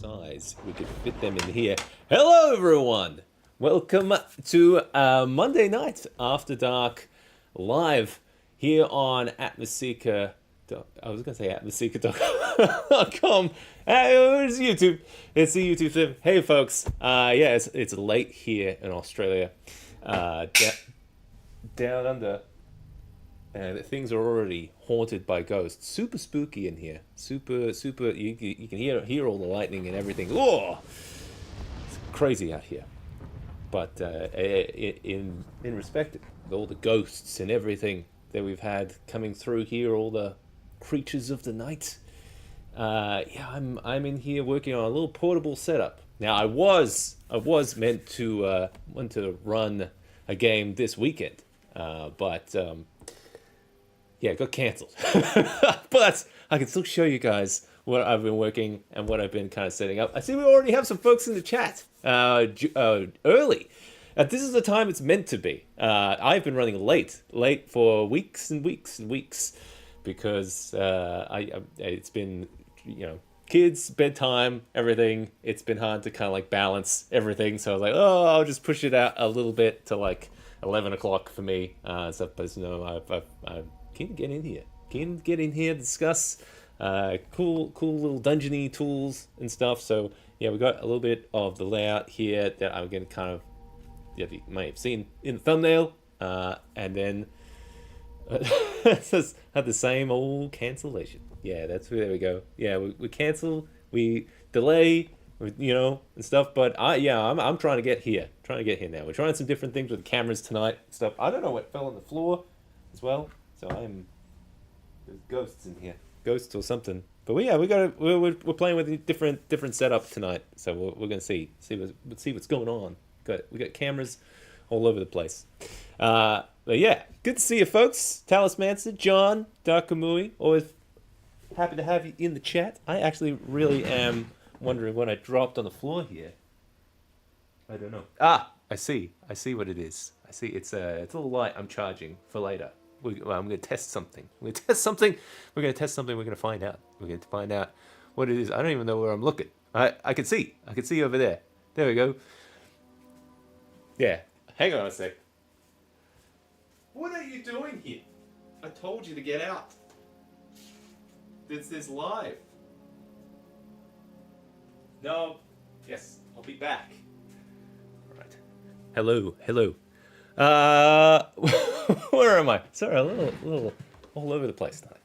size. We could fit them in here. Hello, everyone. Welcome to Monday night after dark, live here on Atmoseeker. I was gonna say Atmoseeker.com. It's YouTube. It's the YouTube thing. Hey, folks. Yeah, it's late here in Australia. Down under. And things are already haunted by ghosts. Super spooky in here. Super. You can hear all the lightning and everything. Oh, it's crazy out here. But in respect of all the ghosts and everything that we've had coming through here, all the creatures of the night. Yeah, I'm in here working on a little portable setup. Now I was meant to run a game this weekend, but. Yeah, it got cancelled. But I can still show you guys what I've been working and what I've been kind of setting up. I see we already have some folks in the chat early. This is the time it's meant to be. I've been running late for weeks and weeks and weeks because it's been, kids, bedtime, everything. It's been hard to kind of like balance everything. So I was like, I'll just push it out a little bit to like 11 o'clock for me. So, but I've keen to get in here. Discuss cool little dungeony tools and stuff. So yeah, we got a little bit of the layout here that I'm gonna kind of, you might have seen in the thumbnail, and then it says had the same old cancellation. Yeah, there we go. Yeah, we cancel, we delay, and stuff. But I'm trying to get here. Now. We're trying some different things with the cameras tonight and stuff. I don't know what fell on the floor as well. So there's ghosts in here, ghosts or something. But we're playing with a different setup tonight. So we're gonna see what's going on. We got cameras all over the place. But yeah, good to see you folks. Talis Manson, John, Dakamui, always happy to have you in the chat. I actually really am wondering what I dropped on the floor here. I don't know. I see what it is. I see it's a little light I'm charging for later. I'm going to test something. We're going to find out. We're going to find out what it is. I don't even know where I'm looking. I can see over there. There we go. Yeah. Hang on a sec. What are you doing here? I told you to get out. This is live. No. Yes. I'll be back. All right. Hello. Where am I? Sorry, a little all over the place tonight.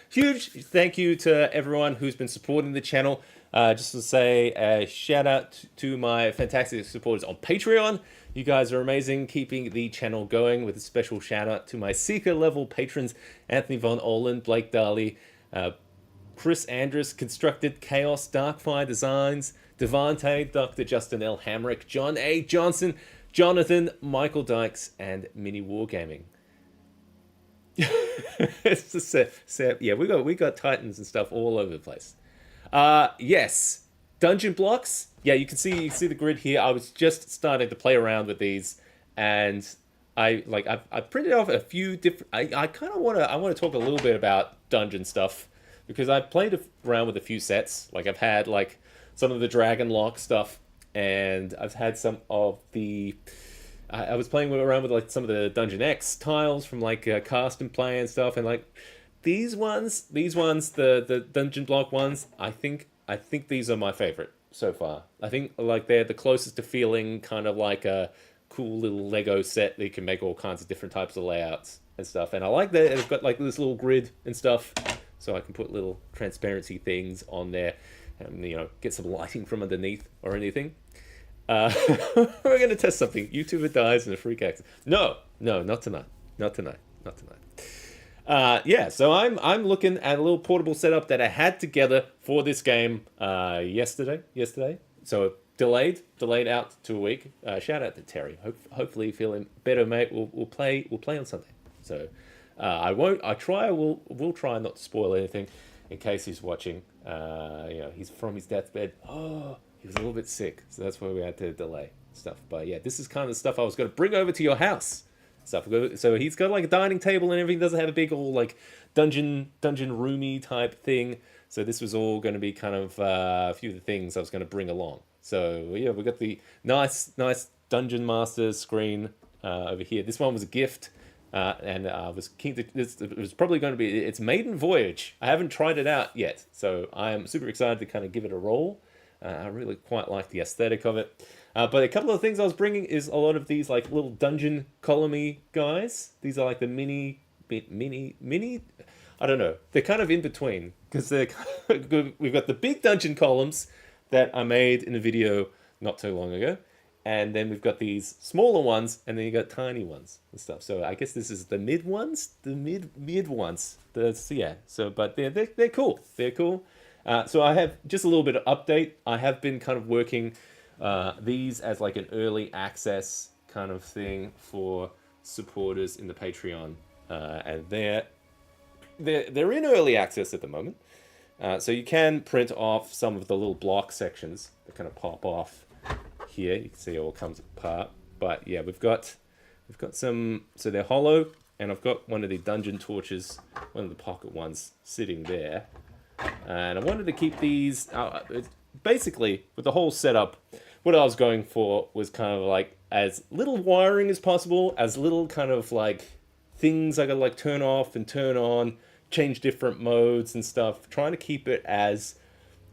Huge thank you to everyone who's been supporting the channel. Just to say a shout out to my fantastic supporters on Patreon. You guys are amazing, keeping the channel going, with a special shout out to my Seeker level patrons: Anthony Von Olin, Blake Daly, Chris Andrus, Constructed Chaos, Darkfire Designs, Devante, Dr. Justin L. Hamrick, John A. Johnson, Jonathan, Michael Dykes, and Mini Wargaming. It's just yeah, we got Titans and stuff all over the place. Yes, dungeon blocks. Yeah, you can see the grid here. I was just starting to play around with these, and I've printed off a few different. I kind of want to talk a little bit about dungeon stuff because I've played around with a few sets. Like I've had like some of the Dragon Lock stuff. And I've had some of the. I was playing around with like some of the Dungeon X tiles from like Cast and Play and stuff, and like these ones, the dungeon block ones. I think these are my favorite so far. I think like they're the closest to feeling kind of like a cool little Lego set that you can make all kinds of different types of layouts and stuff. And I like that it's got like this little grid and stuff, so I can put little transparency things on there. And get some lighting from underneath or anything. We're gonna test something. YouTuber dies in a freak accident. No, not tonight. Yeah, so I'm looking at a little portable setup that I had together for this game yesterday. So delayed out to a week. Shout out to Terry. Hopefully feeling better, mate. We'll play on Sunday. So we'll try not to spoil anything in case he's watching. He's from his deathbed. He was a little bit sick, so that's why we had to delay stuff. But yeah, this is kind of the stuff I was going to bring over to your house. So he's got like a dining table and everything. Doesn't have a big old like dungeon roomy type thing. So this was all going to be kind of a few of the things I was going to bring along. So yeah, we got the nice Dungeon Master screen over here. This one was a gift. And I was keen to. It was probably going to be its maiden voyage. I haven't tried it out yet, so I am super excited to kind of give it a roll. I really quite like the aesthetic of it. But a couple of things I was bringing is a lot of these like little dungeon columny guys. These are like the mini. I don't know. They're kind of in between because they're. We've got the big dungeon columns that I made in a video not too long ago. And then we've got these smaller ones, and then you got tiny ones and stuff. So I guess this is the mid ones, the mid ones. Yeah. So, but they're cool. They're cool. So I have just a little bit of update. I have been kind of working these as like an early access kind of thing for supporters in the Patreon, and they're in early access at the moment. So you can print off some of the little block sections that kind of pop off. Here you can see it all comes apart, but yeah, we've got some, so they're hollow, and I've got one of the dungeon torches, one of the pocket ones sitting there, and I wanted to keep these basically with the whole setup. What I was going for was kind of like as little wiring as possible, as little kind of like things I could like turn off and turn on, change different modes and stuff, trying to keep it as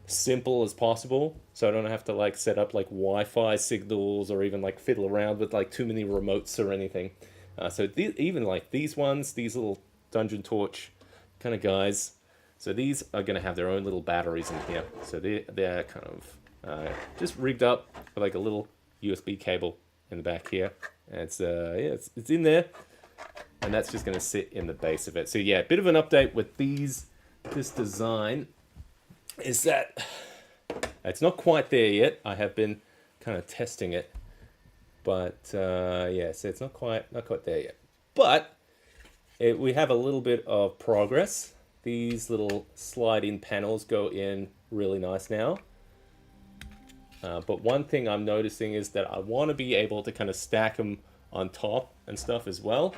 simple as possible, so I don't have to like set up like Wi-Fi signals or even like fiddle around with like too many remotes or anything. So even like these ones, these little dungeon torch kind of guys, so these are going to have their own little batteries in here. So they're kind of just rigged up with like a little USB cable in the back here. And it's it's in there, and that's just going to sit in the base of it. So yeah, a bit of an update with this design is that it's not quite there yet. I have been kind of testing it, but yeah, so it's not quite there yet. But we have a little bit of progress. These little slide-in panels go in really nice now. But one thing I'm noticing is that I want to be able to kind of stack them on top and stuff as well.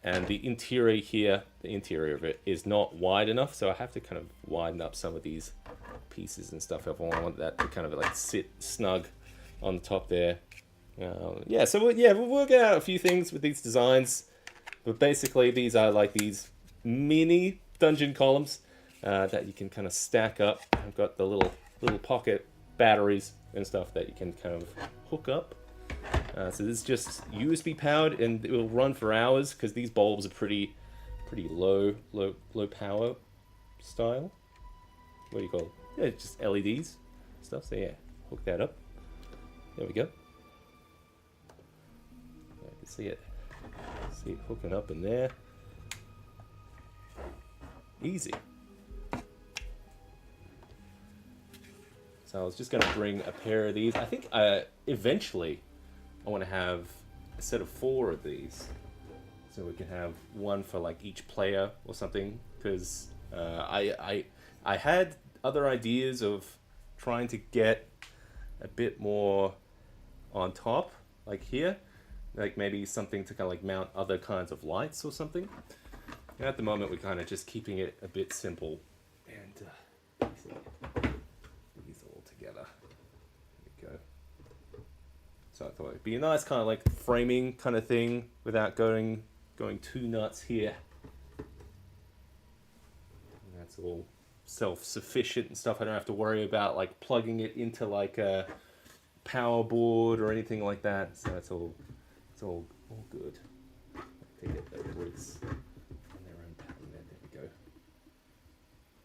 And the interior here, the interior of it is not wide enough, so I have to kind of widen up some of these pieces and stuff if I want that to kind of like sit snug on the top there. Yeah, so we'll work out a few things with these designs, but basically these are like these mini dungeon columns that you can kind of stack up. I've got the little pocket batteries and stuff that you can kind of hook up. So this is just USB powered, and it will run for hours because these bulbs are pretty low power style. What do you call it? Yeah, just LEDs stuff. So yeah, hook that up. There we go. I can see it hooking up in there. Easy. So I was just going to bring a pair of these. I think eventually I want to have a set of 4 of these, so we can have one for like each player or something. Because I had other ideas of trying to get a bit more on top, like here, like maybe something to kind of like mount other kinds of lights or something. And at the moment, we're kind of just keeping it a bit simple, and these all together. There we go. So I thought it'd be a nice kind of like framing kind of thing without going too nuts here. And that's all self-sufficient and stuff. I don't have to worry about like plugging it into like a power board or anything like that. So it's all good. To get the bricks on their own pattern there. There we go.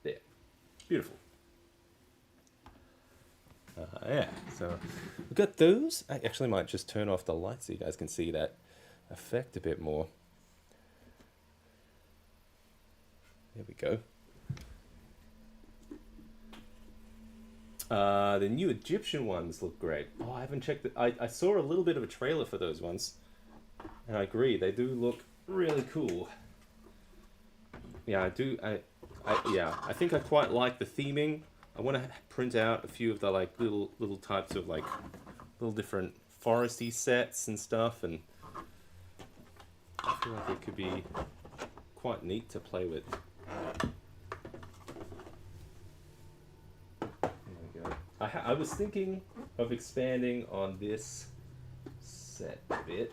There. Beautiful. Yeah, so we've got those. I actually might just turn off the light so you guys can see that effect a bit more. There we go. The new Egyptian ones look great. Oh, I haven't checked it. I saw a little bit of a trailer for those ones, and I agree, they do look really cool. Yeah, I do. I think I quite like the theming. I want to print out a few of the like little types of like little different foresty sets and stuff, and I feel like it could be quite neat to play with. I was thinking of expanding on this set bit.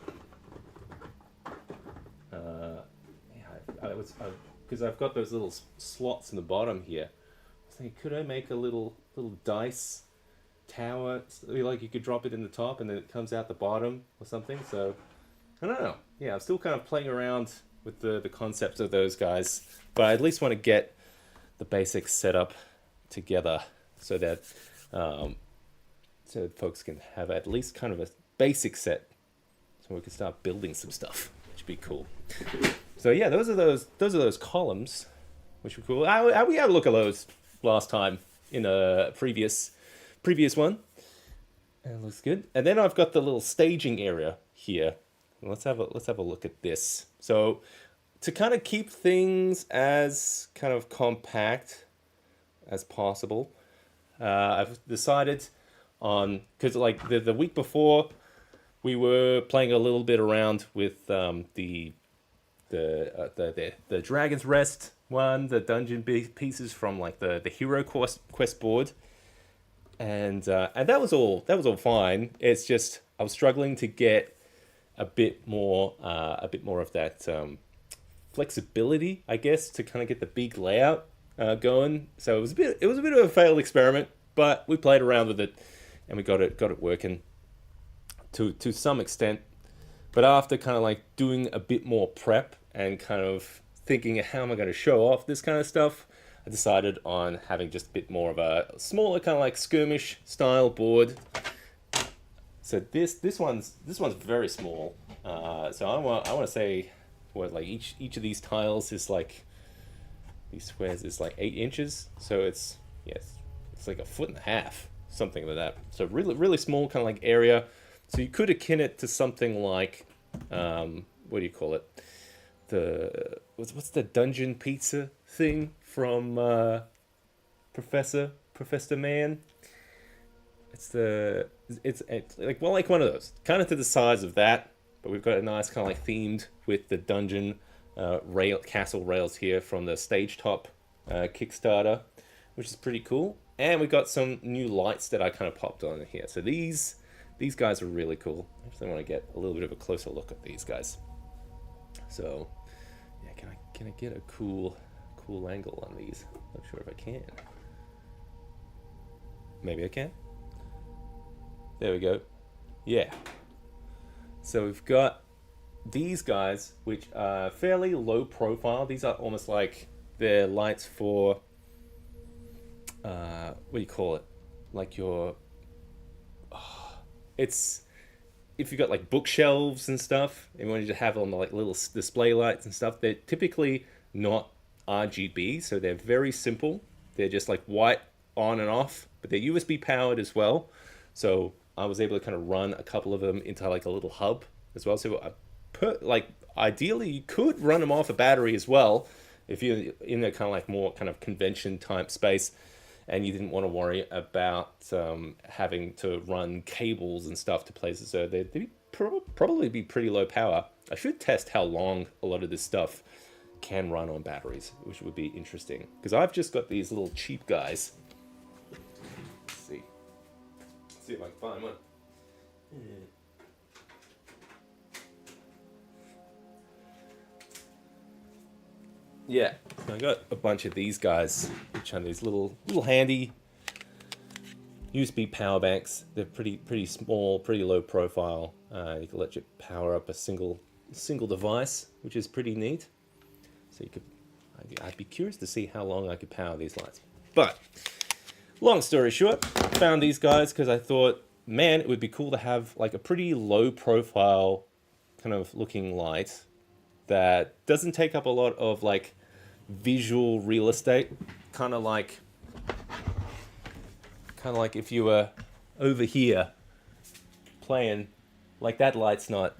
Yeah, I was because I've got those little slots in the bottom here. I was thinking, could I make a little dice tower, like you could drop it in the top and then it comes out the bottom or something? So I don't know. Yeah, I'm still kind of playing around with the concepts of those guys, but I at least want to get the basic setup together so that folks can have at least kind of a basic set, so we can start building some stuff, which would be cool. So yeah, those are those columns, which were cool. We had a look at those last time in a previous one, and it looks good. And then I've got the little staging area here. Let's have a look at this. So to kind of keep things as kind of compact as possible, I've decided on, because like the week before we were playing a little bit around with the Dragon's Rest one, the dungeon pieces from like the Hero Quest board, and that was all fine. It's just I was struggling to get a bit more of that flexibility, I guess, to kind of get the big layout going. So it was a bit of a failed experiment, but we played around with it and we got it working to some extent. But after kind of like doing a bit more prep and kind of thinking, how am I going to show off this kind of stuff, I decided on having just a bit more of a smaller kind of like skirmish style board. So this one's very small. So I want to say what, like each of these tiles is like, these squares is like 8 inches. So it's like 1.5 feet, something like that. So really small kind of like area. So you could akin it to something like, what do you call it? What's the dungeon pizza thing from Professor Man? It's like, well, like one of those, kind of to the size of that, but we've got a nice kind of like themed with the dungeon castle rails here from the Stage Top Kickstarter, which is pretty cool. And we got some new lights that I kind of popped on here. So these guys are really cool. I actually want to get a little bit of a closer look at these guys. So yeah, can I get a cool angle on these? Not sure if I can. Maybe I can. There we go. Yeah. So we've got these guys, which are fairly low profile. These are almost like they're lights for, what do you call it? Like your, it's, if you've got like bookshelves and stuff, and you want to have on like little display lights and stuff, they're typically not RGB, so they're very simple. They're just like white on and off, but they're USB powered as well. So I was able to kind of run a couple of them into like a little hub as well. So like ideally you could run them off a battery as well if you're in a kind of like more kind of convention type space and you didn't want to worry about having to run cables and stuff to places. So they'd probably be pretty low power. I should test how long a lot of this stuff can run on batteries, which would be interesting, because I've just got these little cheap guys. Let's see if I can find one. Yeah, I got a bunch of these guys, which are these little handy USB power banks. They're pretty small, pretty low profile. You can let you power up a single device, which is pretty neat. So I'd be curious to see how long I could power these lights. But long story short, found these guys because I thought, man, it would be cool to have like a pretty low profile kind of looking light that doesn't take up a lot of like visual real estate, kind of like if you were over here playing, like that light's not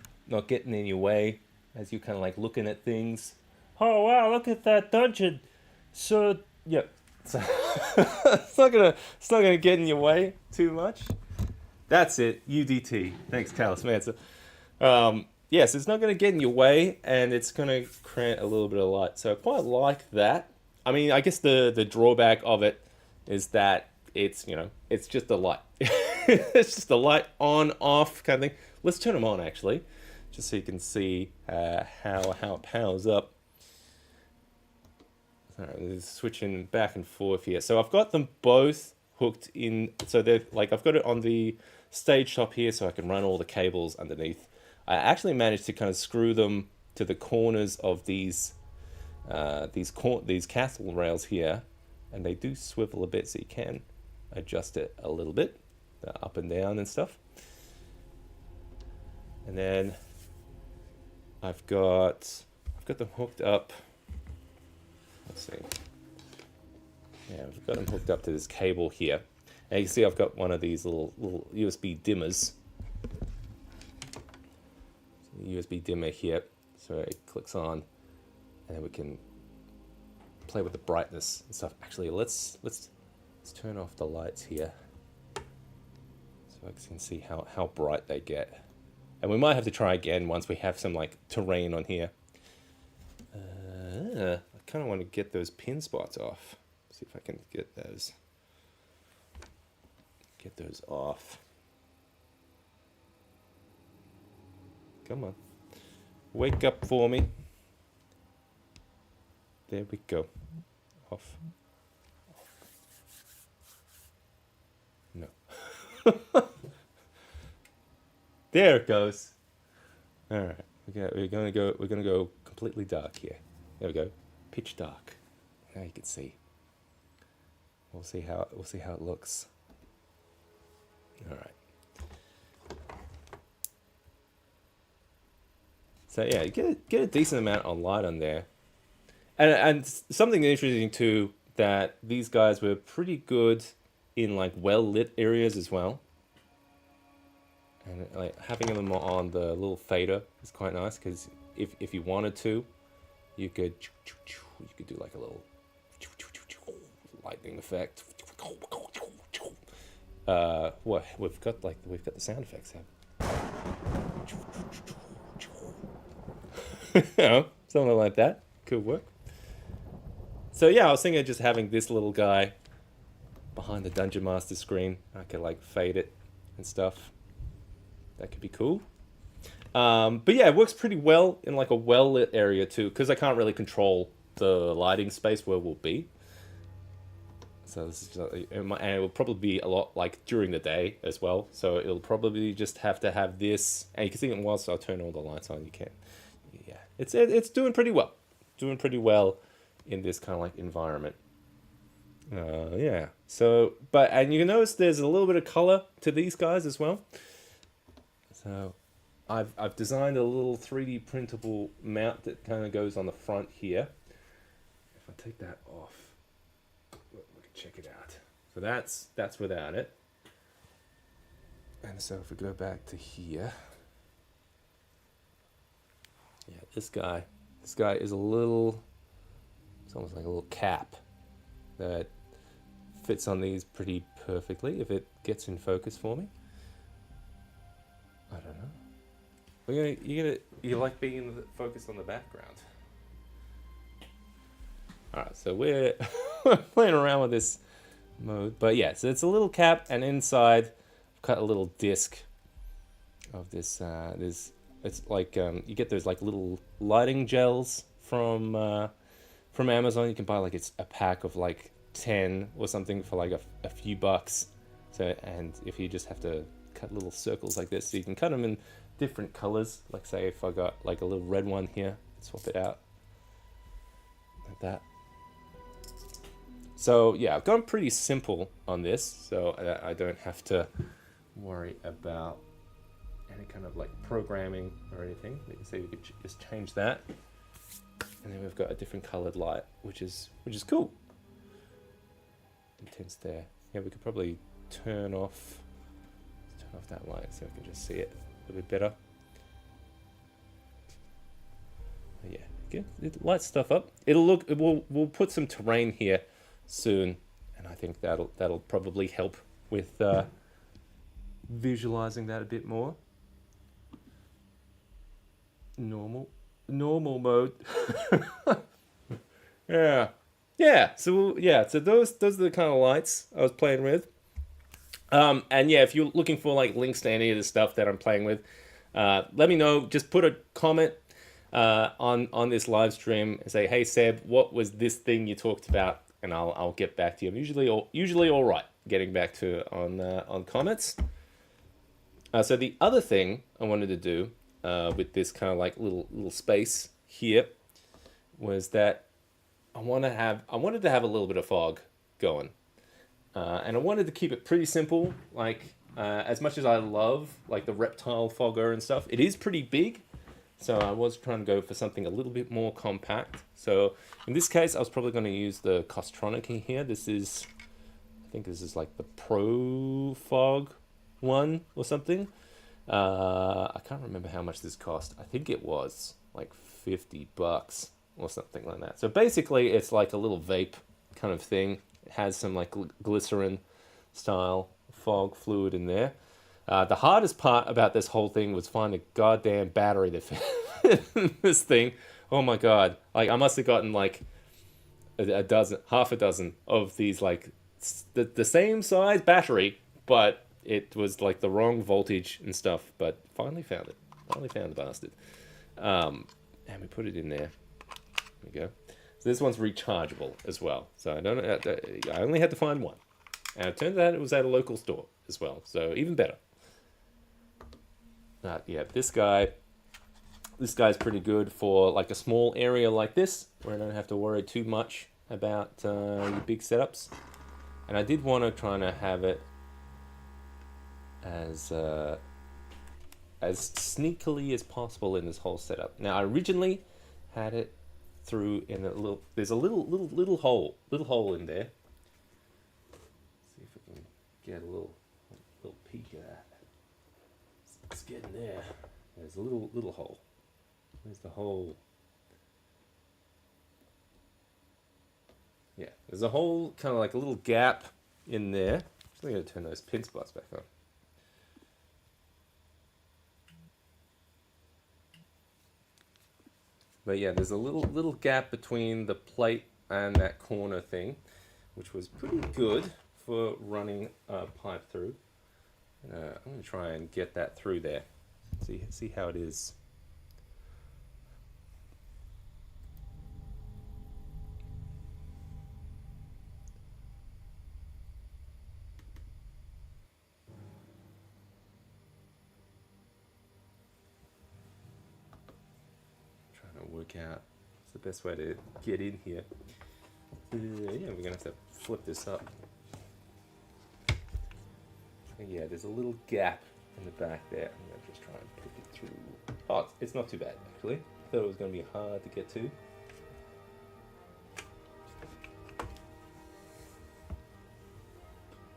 getting in your way as you're kind of like looking at things. Oh wow, look at that dungeon. So yeah, so it's not gonna get in your way too much. That's it, UDT. Thanks, Talismancer. Yes, it's not going to get in your way, and it's going to create a little bit of light. So I quite like that. I mean, I guess the drawback of it is that it's, you know, it's just a light. It's just a light on, off kind of thing. Let's turn them on, actually, just so you can see how it powers up. All right, switching back and forth here. So I've got them both hooked in. So they're like, I've got it on the stage top here so I can run all the cables underneath. I actually managed to kind of screw them to the corners of these castle rails here, and they do swivel a bit, so you can adjust it a little bit, up and down and stuff. And then I've got them hooked up. Let's see. Yeah, I've got them hooked up to this cable here. And you can see I've got one of these little USB dimmers. USB dimmer here, so it clicks on, and then we can play with the brightness and stuff. Actually, let's turn off the lights here, so I can see how bright they get. And we might have to try again once we have some like terrain on here. I kind of want to get those pin spots off. See if I can get those off. Come on, wake up for me. There we go. Off. No. There it goes. All right, we're gonna go completely dark here. There we go, pitch dark. Now you can see. We'll see how it looks. All right. So yeah, you get a decent amount of light on there, and something interesting too, that these guys were pretty good in like well lit areas as well. And like having them on the little fader is quite nice, because if you wanted to, you could do like a little lightning effect. What we've got the sound effects here. You know, something like that could work. So yeah, I was thinking of just having this little guy behind the Dungeon Master screen. I could like fade it and stuff. That could be cool. But yeah, it works pretty well in like a well-lit area too, because I can't really control the lighting space where we'll be. So this is and it will probably be a lot like during the day as well. So it'll probably just have to have this, and you can see it whilst I turn all the lights on. You can, yeah, it's doing pretty well. Doing pretty well in this kind of like environment. Yeah. So, and you can notice there's a little bit of color to these guys as well. So, I've designed a little 3D printable mount that kind of goes on the front here. If I take that off, we can check it out. So that's without it. And so if we go back to here, yeah, this guy is a little, it's almost like a little cap that fits on these pretty perfectly if it gets in focus for me. I don't know. You like being focused on the background. Alright, so we're playing around with this mode. But yeah, so it's a little cap, and inside I've cut a little disc of this. It's like you get those like little lighting gels from Amazon. You can buy like it's a pack of like 10 or something for like a few bucks. So, and if you just have to cut little circles like this, so you can cut them in different colors. Like say if I got like a little red one here, swap it out like that. So yeah, I've gone pretty simple on this, so I don't have to worry about any kind of like programming or anything. You can see we could just change that, and then we've got a different colored light, which is cool. Intense there. Yeah, we could probably turn off that light so I can just see it a little bit better. But yeah, it lights stuff up. We'll put some terrain here soon, and I think that'll probably help with visualizing that a bit more. Normal mode. Yeah, Yeah, so those are the kind of lights I was playing with. And yeah, if you're looking for like links to any of the stuff that I'm playing with, let me know. Just put a comment on this live stream and say, "Hey Seb, what was this thing you talked about?" And I'll get back to you. I'm usually all right getting back to on comments. So the other thing I wanted to do with this kind of like little space here was that I wanted to have a little bit of fog going, and I wanted to keep it pretty simple. Like as much as I love like the reptile fogger and stuff, it is pretty big. So I was trying to go for something a little bit more compact. So in this case, I was probably going to use the Costronic in here. I think this is like the Pro Fog one or something. I can't remember how much this cost. I think it was like $50 or something like that. So basically, it's like a little vape kind of thing. It has some like glycerin style fog fluid in there. The hardest part about this whole thing was finding a goddamn battery that fit in this thing. Oh my god! Like I must have gotten like half a dozen of these like the same size battery, but it was like the wrong voltage and stuff. But finally found it. Finally found the bastard. And we put it in there. There we go. So this one's rechargeable as well. So I only had to find one, and it turns out it was at a local store as well. So even better. Yeah, this guy's pretty good for like a small area like this, where I don't have to worry too much about your big setups. And I did want to try and have it as sneakily as possible in this whole setup. Now, I originally had it through in a little. There's a little hole in there. Let's see if we can get a little peek at that. It's getting there. There's a little hole. There's the hole. Yeah, there's a hole, kind of like a little gap in there. I'm going to turn those pin spots back on. But yeah, there's a little gap between the plate and that corner thing, which was pretty good for running a pipe through. I'm going to try and get that through there. See how it is. Trying to work out what's the best way to get in here. Yeah, we're going to have to flip this up. Yeah, there's a little gap in the back there. I'm going to just try and pick it through. Oh, it's not too bad, actually. I thought it was going to be hard to get to.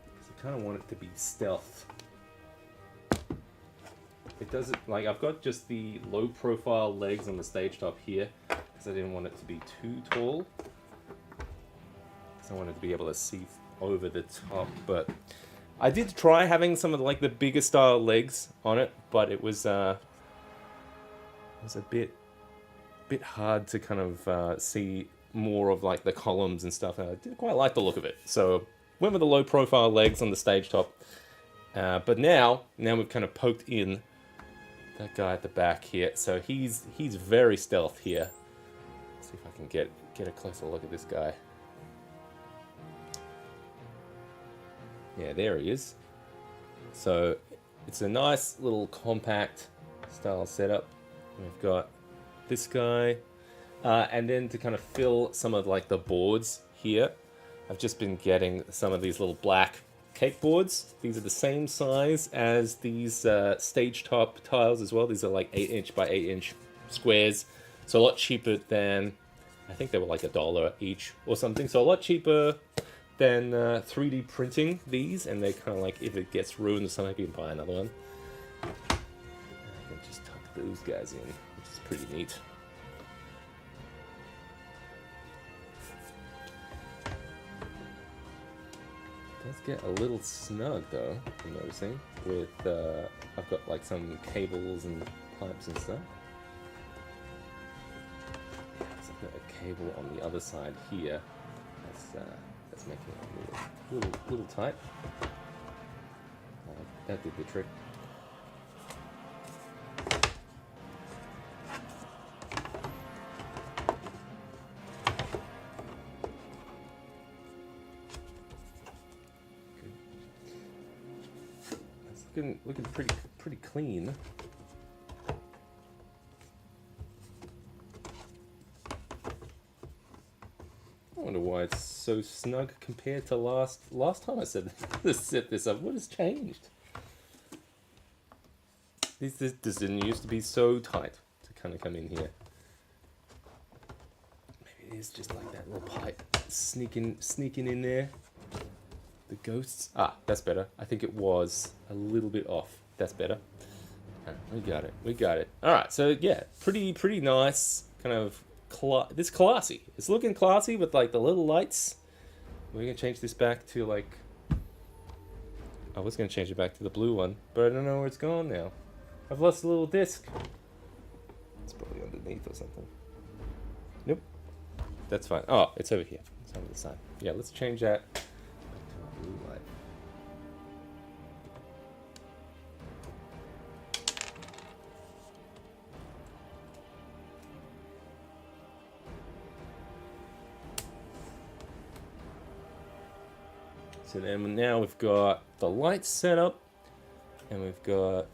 Because I kind of want it to be stealth. It doesn't, like, I've got just the low profile legs on the stage top here, because I didn't want it to be too tall. Because I wanted to be able to see over the top, but I did try having some of like the bigger style legs on it, but it was a bit hard to kind of see more of like the columns and stuff. I didn't quite like the look of it, so went with the low profile legs on the stage top. But now we've kind of poked in that guy at the back here, so he's very stealth here. Let's see if I can get a closer look at this guy. Yeah, there he is. So it's a nice little compact style setup. We've got this guy, and then to kind of fill some of like the boards here, I've just been getting some of these little black cake boards. These are the same size as these stage top tiles as well. These are like 8" by 8" squares, so a lot cheaper than, I think they were like $1 each or something. So a lot cheaper than 3D printing these, and they kind of like, if it gets ruined or something, you can buy another one. I can just tuck those guys in, which is pretty neat. It does get a little snug though, I'm noticing, with I've got like some cables and pipes and stuff. So I've got a cable on the other side here. That's making it a little tight. That did the trick. Looking pretty clean. I wonder why it's so snug compared to last time I said set this up. What has changed? This didn't used to be so tight to kind of come in here. Maybe it is just like that little pipe sneaking in there. The ghosts. That's better. I think it was a little bit off. That's better. We got it. All right. So yeah, pretty nice. Kind of this classy. It's looking classy with like the little lights. We're gonna change this back to like. I was gonna change it back to the blue one, but I don't know where it's gone now. I've lost a little disc. It's probably underneath or something. Nope. That's fine. Oh, it's over here. It's on the side. Yeah. Let's change that. Blue light. So then now we've got the lights set up, and we've got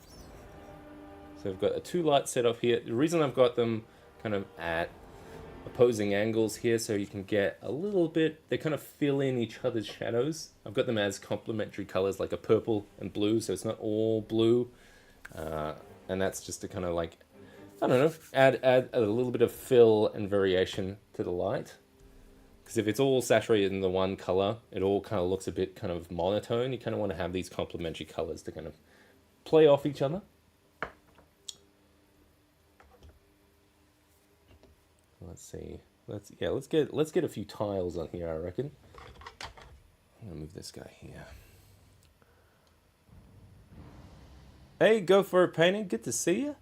a 2 lights set up here. The reason I've got them kind of at opposing angles here, so you can get a little bit, they kind of fill in each other's shadows. I've got them as complementary colors, like a purple and blue, so it's not all blue, and that's just to kind of like, I don't know, add a little bit of fill and variation to the light, because if it's all saturated in the one color, it all kind of looks a bit kind of monotone. You kind of want to have these complementary colors to kind of play off each other. Let's see. Let's get a few tiles on here, I reckon. I'm gonna move this guy here. Hey, go for a painting. Good to see you.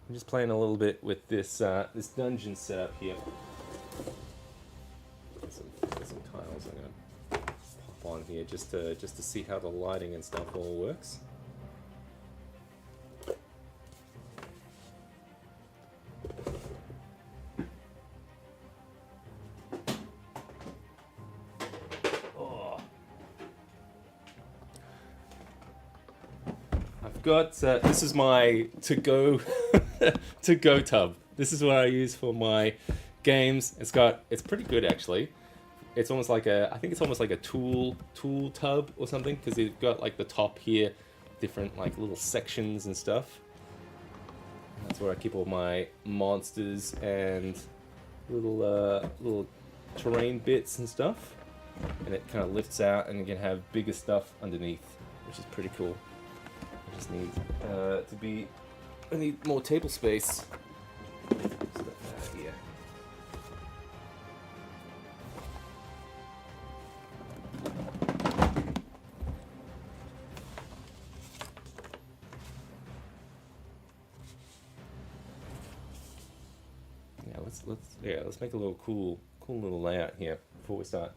I'm just playing a little bit with this this dungeon setup here. Get some tiles I'm gonna pop on here just to see how the lighting and stuff all works. This is my to-go tub. This is what I use for my games. It's pretty good actually. It's almost like I think it's almost like a tool tub or something, because you've got like the top here, different like little sections and stuff. That's where I keep all my monsters and little terrain bits and stuff. And it kind of lifts out, and you can have bigger stuff underneath, which is pretty cool. I just need I need more table space. Stuff out here. Yeah, let's make a little cool little layout here before we start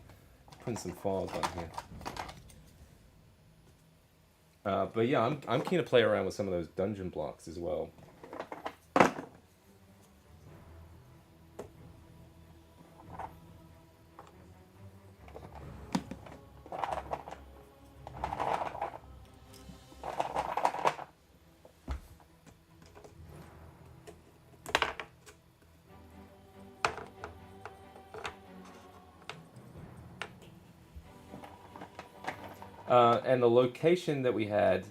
putting some files on here. But yeah, I'm keen to play around with some of those dungeon blocks as well. And the location that we had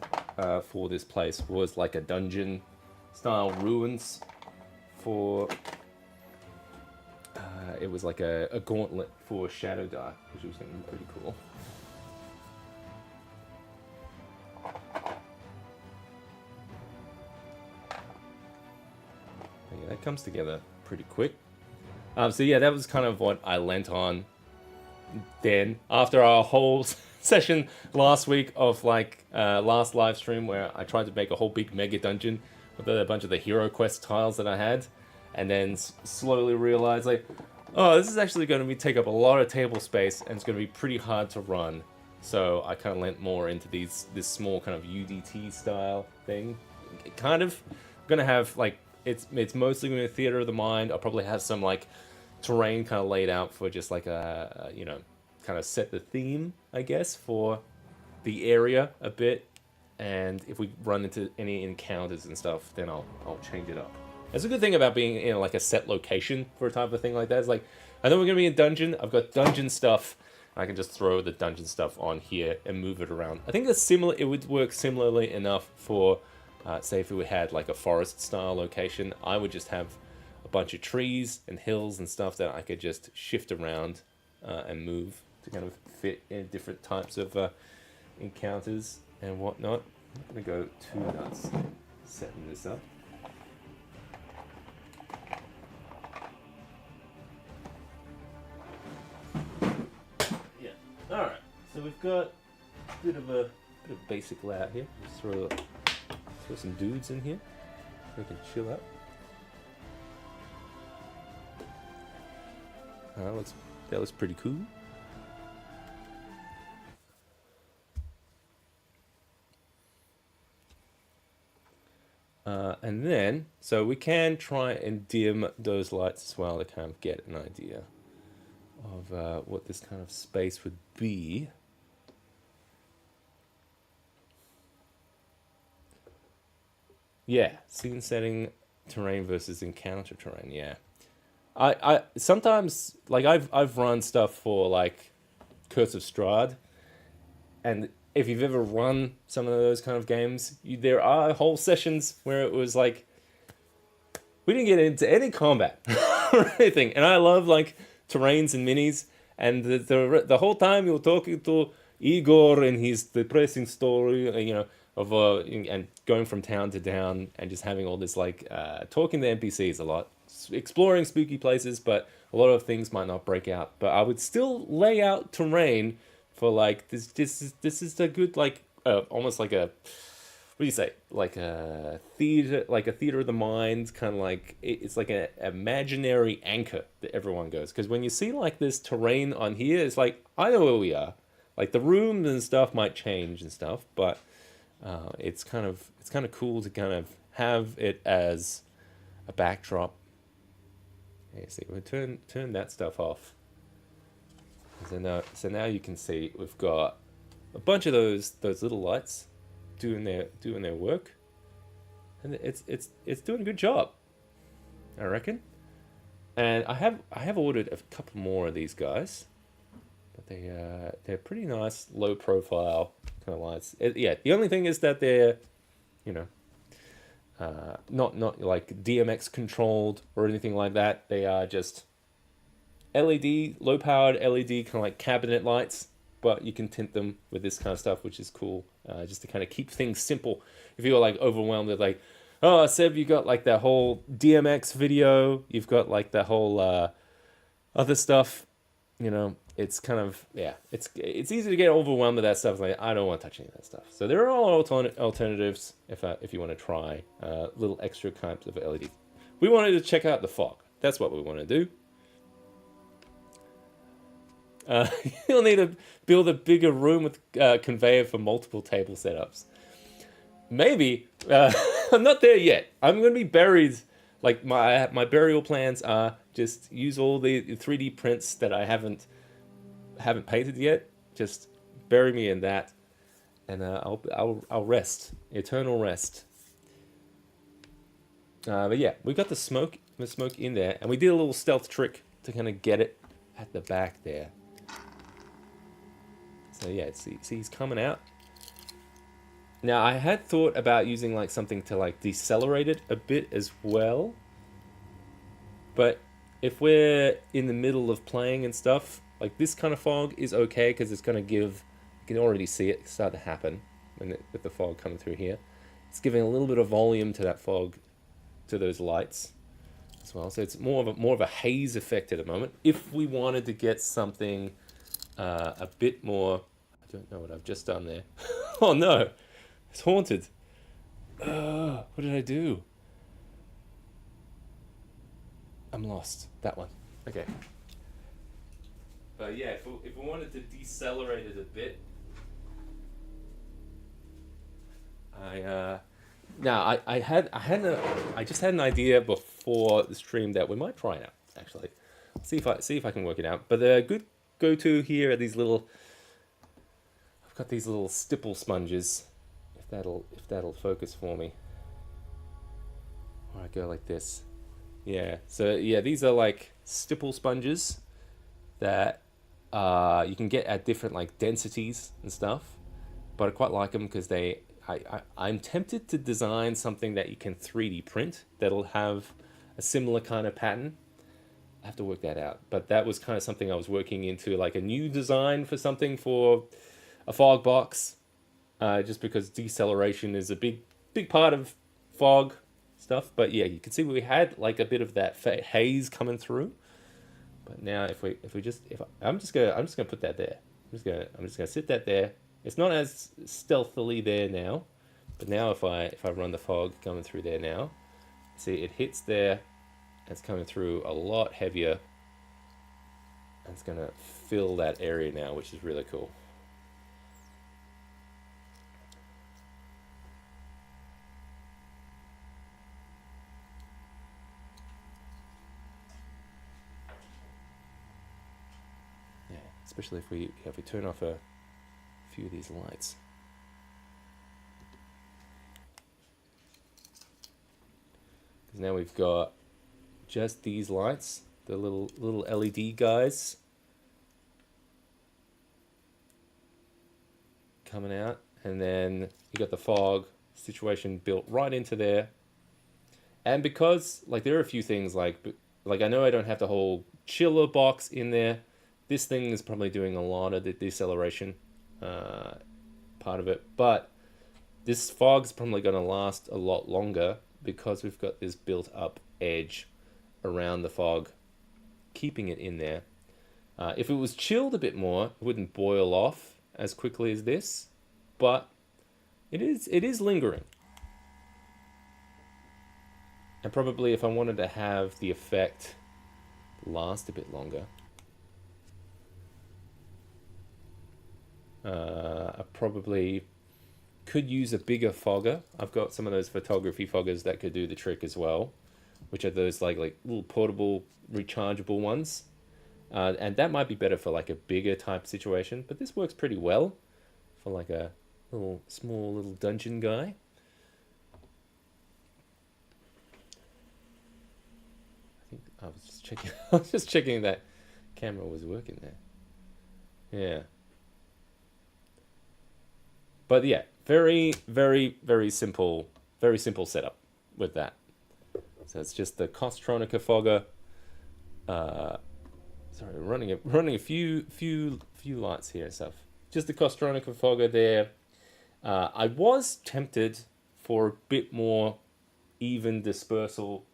for this place was like a dungeon style ruins for it was like a gauntlet for Shadow Dark, which was going to be pretty cool. But yeah, that comes together pretty quick. So yeah, that was kind of what I lent on then after our whole session last week of like last live stream where I tried to make a whole big mega dungeon with a bunch of the hero quest tiles that I had, and then slowly realized like, Oh, this is actually going to take up a lot of table space, and it's going to be pretty hard to run. So I kind of lent more into this small kind of UDT style thing. Kind of going to have like it's mostly going to be theater of the mind. I'll probably have some like terrain kind of laid out for just like a you know, kind of set the theme, I guess, for the area a bit. And if we run into any encounters and stuff, then I'll change it up. That's a good thing about being in like a set location for a type of thing like that. It's like, I know we're gonna be in dungeon. I've got dungeon stuff. I can just throw the dungeon stuff on here and move it around. I think that's similar. It would work similarly enough for, say, if we had like a forest style location. I would just have a bunch of trees and hills and stuff that I could just shift around and move to kind of fit in different types of encounters and whatnot. I'm gonna go too nuts setting this up. Yeah. All right. So we've got a bit of basic layout here. Just throw some dudes in here so we can chill out. That looks pretty cool. And then, so we can try and dim those lights as well to kind of get an idea of what this kind of space would be. Yeah, scene setting, terrain versus encounter terrain. Yeah, I sometimes like I've run stuff for like Curse of Strahd, and if you've ever run some of those kind of games, there are whole sessions where it was like we didn't get into any combat or anything, and I love like terrains and minis, and the whole time you're talking to Igor and his depressing story, you know, of and going from town to town and just having all this like talking to NPCs a lot, exploring spooky places, but a lot of things might not break out. But I would still lay out terrain for like this is a good like almost like a what do you say, like a theater of the mind, kind of like it's like an imaginary anchor that everyone goes, because when you see like this terrain on here, it's like I know where we are, like the rooms and stuff might change and stuff, but it's kind of cool to kind of have it as a backdrop. Okay, see, we'll turn that stuff off. So now you can see we've got a bunch of those little lights doing their work, and it's doing a good job, I reckon. And I have ordered a couple more of these guys, but they're pretty nice, low profile kind of lights. Yeah, the only thing is that they're, you know, not like DMX controlled or anything like that. They are just LED, low powered LED, kind of like cabinet lights, but you can tint them with this kind of stuff, which is cool, just to kind of keep things simple. If you're like overwhelmed with like, oh, Seb, you got like that whole DMX video, you've got like that whole other stuff, you know, it's kind of, yeah, it's easy to get overwhelmed with that stuff. Like, I don't want to touch any of that stuff. So there are all alternatives if you want to try little extra kinds of LEDs. We wanted to check out the fog. That's what we want to do. You'll need to build a bigger room with conveyor for multiple table setups. Maybe. I'm not there yet. I'm going to be buried. Like my burial plans are just use all the 3D prints that I haven't painted yet. Just bury me in that, and I'll rest, eternal rest. But yeah, we got the smoke in there, and we did a little stealth trick to kind of get it at the back there. So yeah, see he's coming out. Now I had thought about using like something to like decelerate it a bit as well. But if we're in the middle of playing and stuff, like this kind of fog is okay because it's going to give, you can already see it start to happen with the fog coming through here. It's giving a little bit of volume to that fog, to those lights as well. So it's more of a haze effect at the moment. If we wanted to get something a bit more, I don't know what I've just done there. Oh no, it's haunted. What did I do? I'm lost. That one. Okay. But yeah, if we wanted to decelerate it a bit, I now I just had an idea before the stream that we might try it out actually. See if I can work it out. But the good go to here are these little. I've got these little stipple sponges. If that'll focus for me. Or I go like this. Yeah. So yeah, these are like stipple sponges that you can get at different like densities and stuff. But I quite like them because I'm tempted to design something that you can 3D print that'll have a similar kind of pattern. I have to work that out. But that was kind of something I was working into, like a new design for something for a fog box, just because deceleration is a big part of fog stuff. But yeah, you can see we had like a bit of that haze coming through. But now I'm just gonna put that there. I'm just gonna sit that there. It's not as stealthily there now, but now if I run the fog coming through there now, see it hits there. It's coming through a lot heavier. And it's gonna fill that area now, which is really cool. Yeah, especially if we turn off a few of these lights. Because now we've got just these lights, the little LED guys coming out, and then you got the fog situation built right into there. And because like there are a few things like I know I don't have the whole chiller box in there. This thing is probably doing a lot of the deceleration part of it, but this fog's probably going to last a lot longer because we've got this built up edge around the fog, keeping it in there. If it was chilled a bit more, it wouldn't boil off as quickly as this, but it is lingering. And probably if I wanted to have the effect last a bit longer, I probably could use a bigger fogger. I've got some of those photography foggers that could do the trick as well, which are those like little portable rechargeable ones, and that might be better for like a bigger type situation, but this works pretty well for like a small little dungeon guy. I think I was just checking I was just checking that camera was working there. Yeah, but yeah, very simple setup with that. So it's just the Kostronica fogger. Sorry, running a few lights here. So just the Kostronica fogger there. I was tempted for a bit more even dispersal.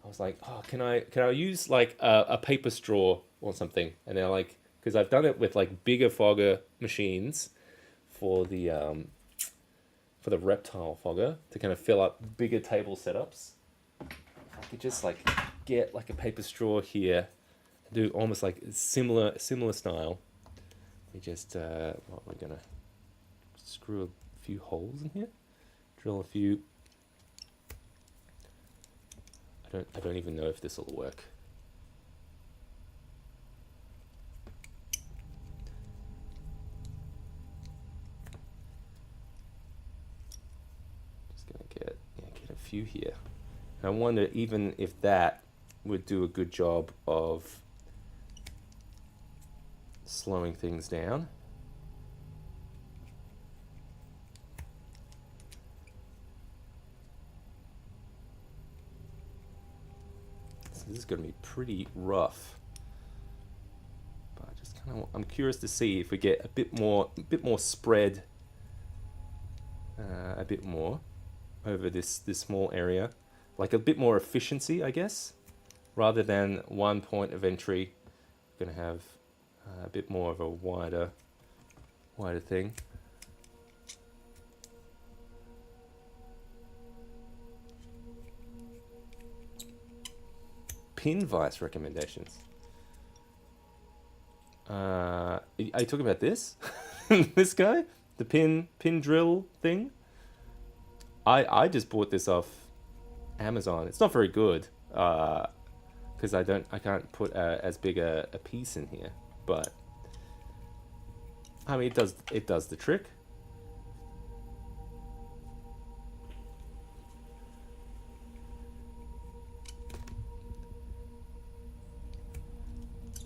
I was like, oh, can I use like a paper straw or something? And they're like, because I've done it with like bigger fogger machines for the reptile fogger to kind of fill up bigger table setups. I could just like get like a paper straw here, do almost like similar style. We just we're gonna screw a few holes in here, drill a few. I don't even know if this will work. Just gonna get a few here. I wonder even if that would do a good job of slowing things down. So this is going to be pretty rough. But I just kind of I'm curious to see if we get a bit more spread, a bit more over this small area. Like a bit more efficiency, I guess, rather than one point of entry. We're going to have a bit more of a wider thing. Pin vise recommendations. Are you talking about this? This guy? The pin drill thing? I just bought this off Amazon. It's not very good. Because I can't put as big a piece in here. But I mean it does the trick.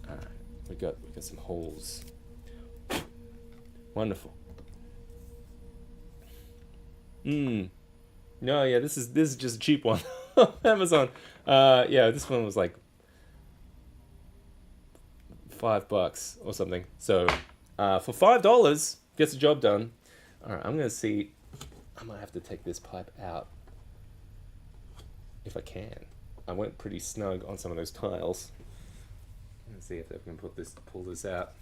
Alright, we got some holes. Wonderful. No, yeah, this is just a cheap one. Amazon. Yeah, this one was like $5 or something. So for $5, gets the job done. All right, I'm gonna see. I might have to take this pipe out if I can. I went pretty snug on some of those tiles. Let's see if I can pull this out.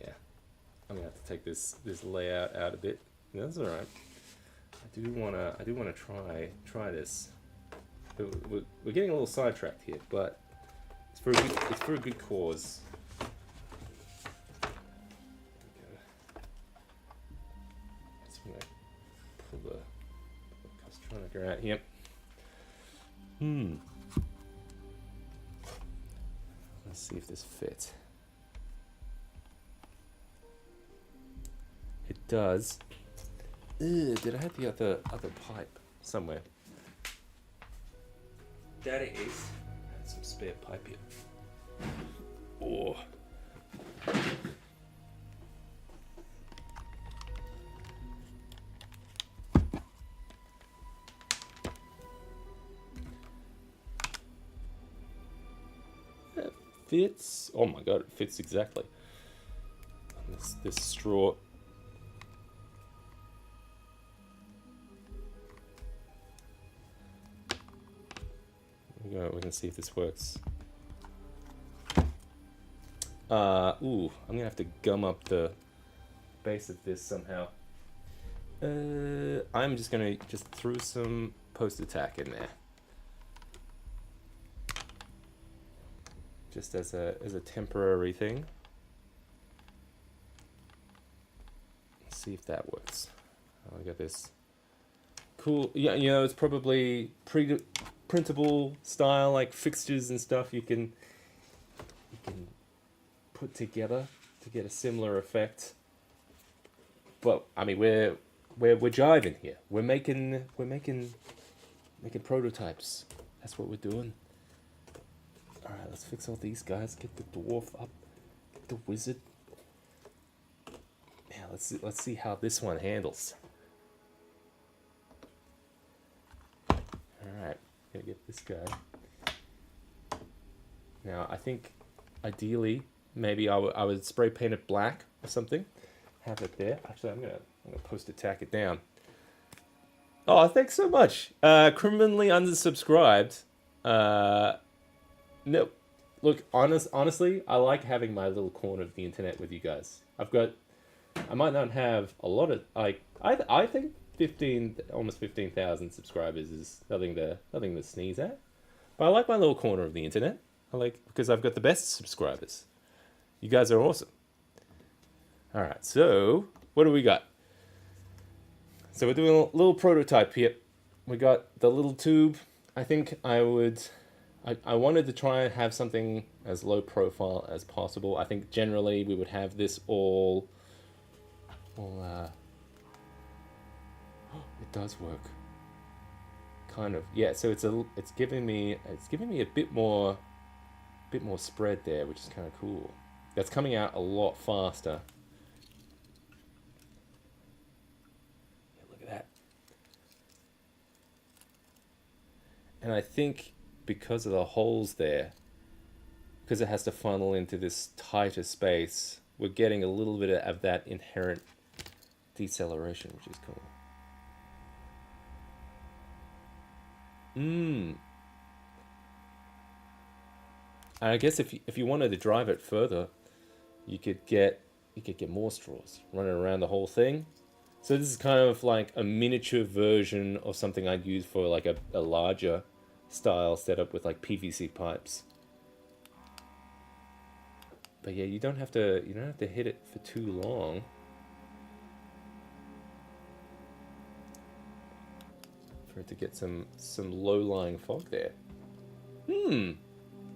Yeah, I'm gonna have to take this layout out a bit. That's all right. I do wanna try this. We're getting a little sidetracked here, but it's for a good cause. Just gonna pull the Castranica out here. Let's see if this fits. It does. Ugh, did I have the other pipe somewhere? That it is. I had some spare pipe here. Oh. That fits. Oh my god, it fits exactly. This straw. We can see if this works. Ooh, I'm gonna have to gum up the base of this somehow. I'm just gonna throw some post-attack in there, just as a temporary thing. Let's see if that works. I got this cool. Yeah, you know, it's probably printable style, like fixtures and stuff you can put together to get a similar effect. But I mean, we're jiving here. We're making prototypes. That's what we're doing. All right, let's fix all these guys. Get the dwarf up. Get the wizard. Yeah, let's see how this one handles. All right. Gonna get this guy. Now I think ideally maybe I would spray paint it black or something. Have it there. Actually, I'm gonna post-attack it down. Oh, thanks so much. Criminally unsubscribed. No, look, honestly, I like having my little corner of the internet with you guys. I might not have a lot of I think almost 15,000 subscribers is nothing to sneeze at. But I like my little corner of the internet. Because I've got the best subscribers. You guys are awesome. All right, so what do we got? So we're doing a little prototype here. We got the little tube. I think I wanted to try and have something as low profile as possible. I think generally we would have this all it does work. Kind of. Yeah, so it's giving me a bit more spread there, which is kind of cool. That's coming out a lot faster. Yeah, look at that. And I think because of the holes there, because it has to funnel into this tighter space, we're getting a little bit of that inherent deceleration, which is cool. I guess if you wanted to drive it further, you could get more straws running around the whole thing. So this is kind of like a miniature version of something I'd use for like a larger style setup with like PVC pipes. But yeah, you don't have to hit it for too long for it to get some low-lying fog there. Hmm.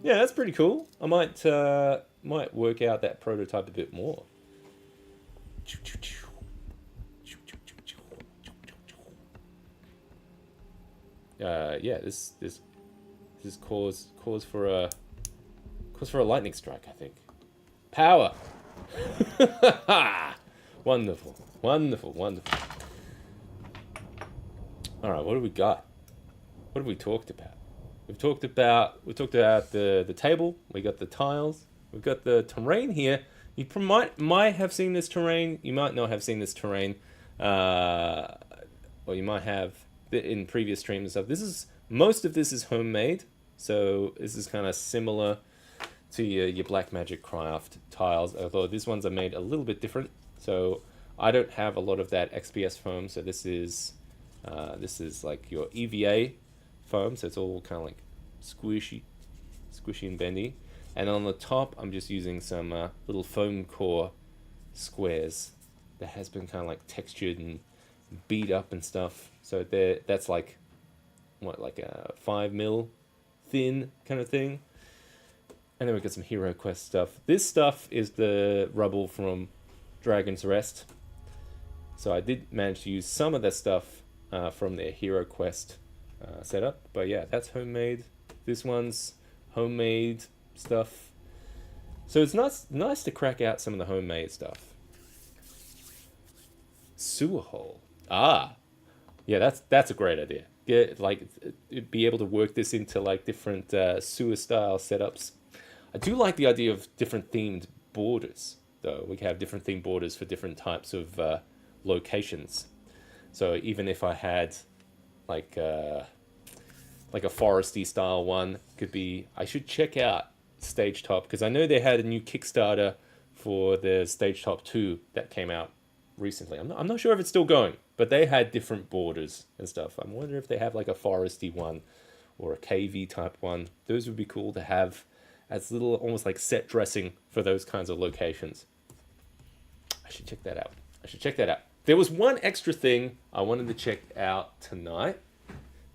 Yeah, that's pretty cool. I might work out that prototype a bit more. Yeah, this is cause for a lightning strike, I think. Power. Wonderful, wonderful, wonderful. All right, what do we got? What have we talked about? We've talked about the table. We got the tiles. We've got the terrain here. You might have seen this terrain. You might not have seen this terrain, or you might have in previous streams and stuff. Most of this is homemade, so this is kind of similar to your Black Magic Craft tiles. Although these ones are made a little bit different. So I don't have a lot of that XPS foam. So this is like your EVA foam, so it's all kind of like squishy and bendy. And on the top, I'm just using some little foam core squares that has been kind of like textured and beat up and stuff. So that's like like a 5mm thin kind of thing. And then we've got some Hero Quest stuff. This stuff is the rubble from Dragon's Rest. So I did manage to use some of that stuff from their Hero Quest setup. But yeah, that's homemade. This one's homemade stuff. So it's nice to crack out some of the homemade stuff. Sewer hole. Yeah, that's a great idea. Be able to work this into like different sewer style setups. I do like the idea of different themed borders, though. We can have different themed borders for different types of locations. So even if I had like a foresty style one, I should check out Stage Top, because I know they had a new Kickstarter for the Stage Top 2 that came out recently. I'm not sure if it's still going, but they had different borders and stuff. I'm wondering if they have like a foresty one or a cavey type one. Those would be cool to have as little, almost like set dressing for those kinds of locations. I should check that out. There was one extra thing I wanted to check out tonight,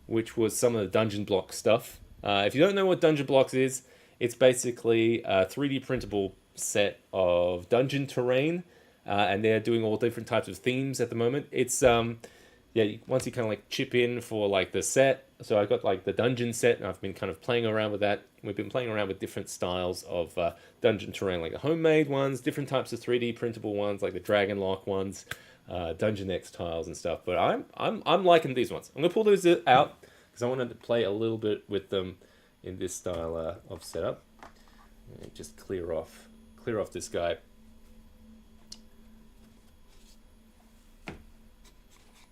which was some of the Dungeon Block stuff. If you don't know what Dungeon Blocks is, it's basically a 3D printable set of dungeon terrain, and they're doing all different types of themes at the moment. It's once you kind of like chip in for like the set. So I got like the dungeon set, and I've been kind of playing around with that. We've been playing around with different styles of dungeon terrain, like the homemade ones, different types of 3D printable ones, like the Dragon Lock ones, Dungeon X tiles and stuff. But I'm liking these ones. I'm gonna pull those out because I wanted to play a little bit with them in this style of setup. Just clear off this guy.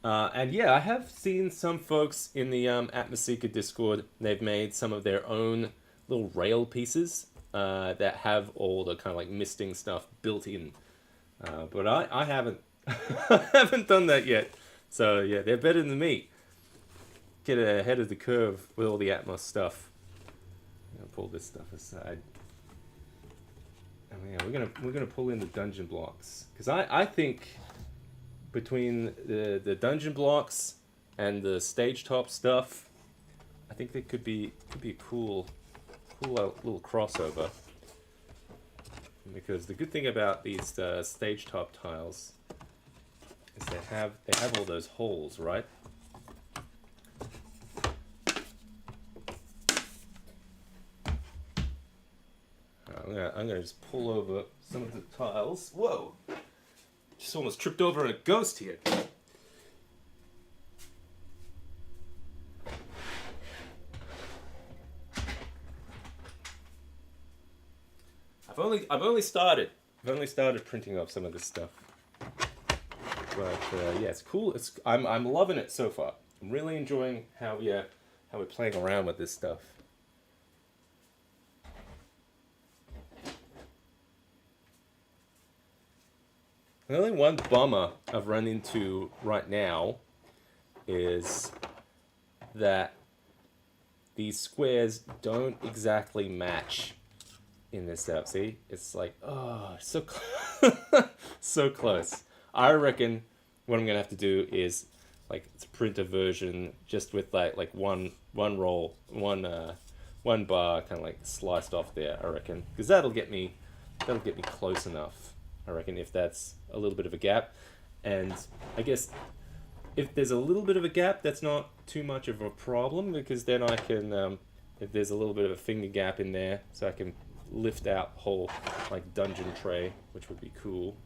And yeah, I have seen some folks in the Atmoseeker Discord. They've made some of their own little rail pieces that have all the kind of like misting stuff built in. But I haven't I haven't done that yet. So yeah, they're better than me. Get ahead of the curve with all the Atmos stuff. I'm gonna pull this stuff aside. And yeah, we're gonna pull in the dungeon blocks, because I think between the dungeon blocks and the stage top stuff, I think they could be a cool little crossover. Because the good thing about these stage top tiles is they have all those holes, right? I'm gonna just pull over some of the tiles. Whoa! Just almost tripped over a ghost here. I've only started printing up some of this stuff. But yeah, it's cool. I'm loving it so far. I'm really enjoying how we're playing around with this stuff. The only one bummer I've run into right now is that these squares don't exactly match in this setup. See, it's like, oh, so so close. I reckon what I'm gonna have to do is like to print a version just with like one roll, one bar kind of like sliced off there. I reckon because that'll get me close enough. I reckon if that's a little bit of a gap, and I guess if there's a little bit of a gap, that's not too much of a problem because then I can, if there's a little bit of a finger gap in there, so I can lift out whole like dungeon tray, which would be cool.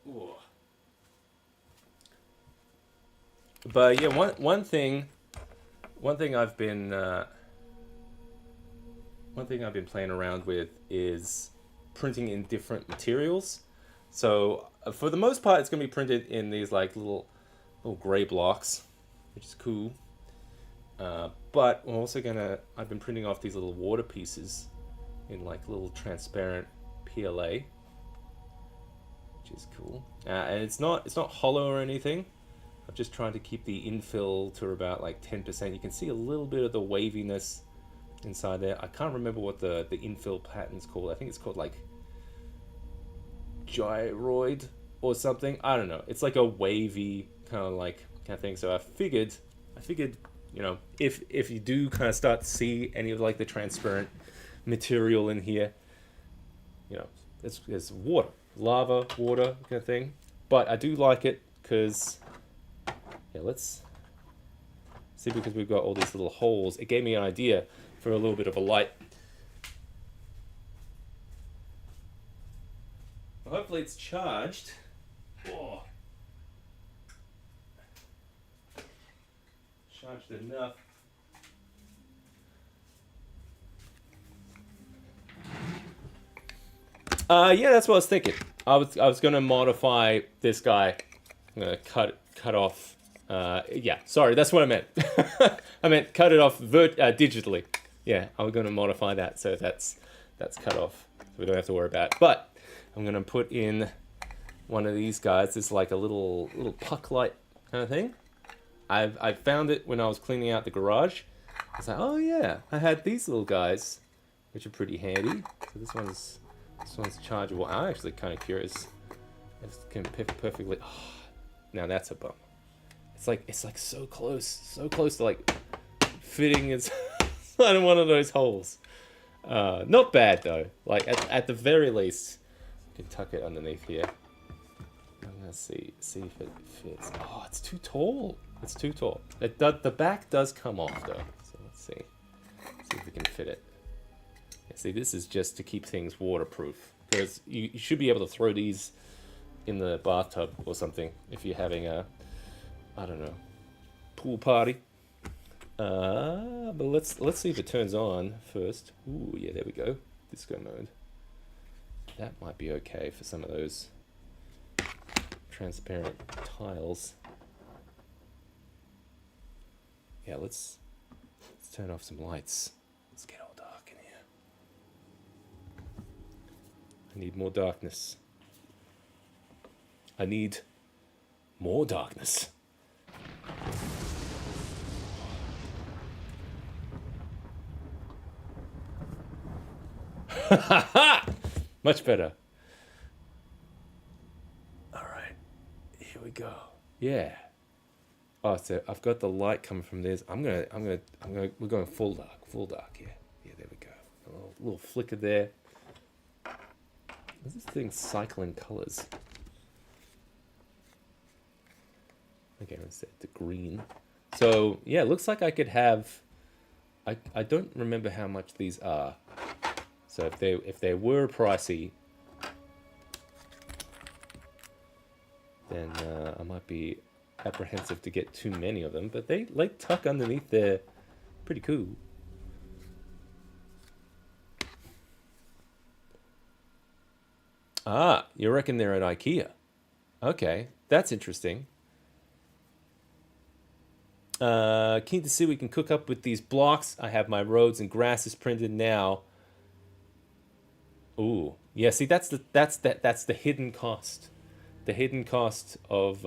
Ooh. But yeah, one thing I've been playing around with is printing in different materials. So for the most part, it's gonna be printed in these like little gray blocks, which is cool. But I'm also I've been printing off these little water pieces in like little transparent PLA, which is cool. And it's not hollow or anything. I'm just trying to keep the infill to about like 10%. You can see a little bit of the waviness inside there. I can't remember what the infill pattern's called. I think it's called like gyroid or something. I don't know. It's like a wavy kind of thing. So I figured, you know, if you do kind of start to see any of like the transparent material in here, you know, it's water, lava, water kind of thing. But I do like it because, yeah, let's see, because we've got all these little holes. It gave me an idea for a little bit of a light. Well, hopefully it's charged. Oh. Charged enough. Yeah, that's what I was thinking. I was gonna modify this guy. I'm gonna cut off. Yeah, sorry, that's what I meant. I meant cut it off digitally. Yeah, I'm gonna modify that so that's cut off, so we don't have to worry about it. But I'm gonna put in one of these guys. It's like a little puck light kind of thing. I found it when I was cleaning out the garage. I was like, oh yeah, I had these little guys, which are pretty handy. So this one's chargeable. I'm actually kind of curious. It can perfectly. Oh, now that's a bum. It's like so close to like fitting inside one of those holes. Not bad though. Like at the very least, you can tuck it underneath here. I'm gonna see if it fits. Oh, it's too tall. It's too tall. The back does come off though. So let's see if we can fit it. Yeah, see, this is just to keep things waterproof, because you should be able to throw these in the bathtub or something if you're having a, I don't know, pool party. But let's see if it turns on first. Ooh, yeah, there we go. Disco mode. That might be okay for some of those transparent tiles. Yeah, let's turn off some lights. Let's get all dark in here. I need more darkness. I need more darkness. Much better. All right, here we go. Yeah. Oh, so I've got the light coming from this. We're going full dark. Yeah, there we go. A little flicker there. What's this thing cycling colors? Okay, let's set it to green. So yeah, it looks like I could have. I don't remember how much these are. So if they were pricey, then I might be apprehensive to get too many of them, but they like tuck underneath there. Pretty cool. Ah, you reckon they're at IKEA? Okay, that's interesting. Keen to see what we can cook up with these blocks. I have my roads and grasses printed now. Ooh, yeah. See, that's the hidden cost. The hidden cost of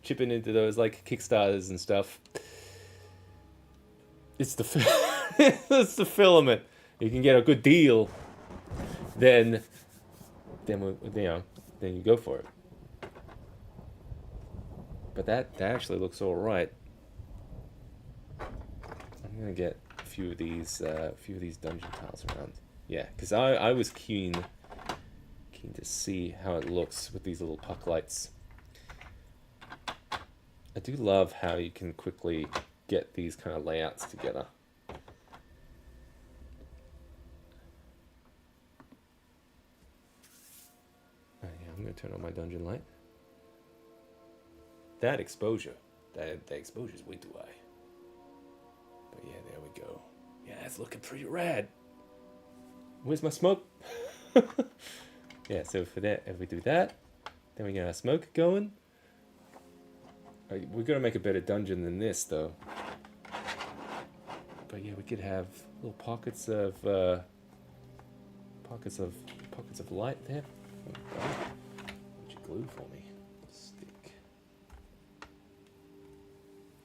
chipping into those like Kickstarters and stuff. It's the it's the filament. You can get a good deal, then then you go for it. But that actually looks all right. I'm gonna get a few of these dungeon tiles around. Yeah, because I was keen to see how it looks with these little puck lights. I do love how you can quickly get these kind of layouts together. Oh, yeah, I'm gonna turn on my dungeon light. That exposure, that exposure is way too high. But yeah, there we go. Yeah, it's looking pretty rad. Where's my smoke? Yeah, so for that, if we do that, then we get our smoke going. We're gonna make a better dungeon than this, though. But yeah, we could have little pockets of light there. Oh, would you glue for me? Stick.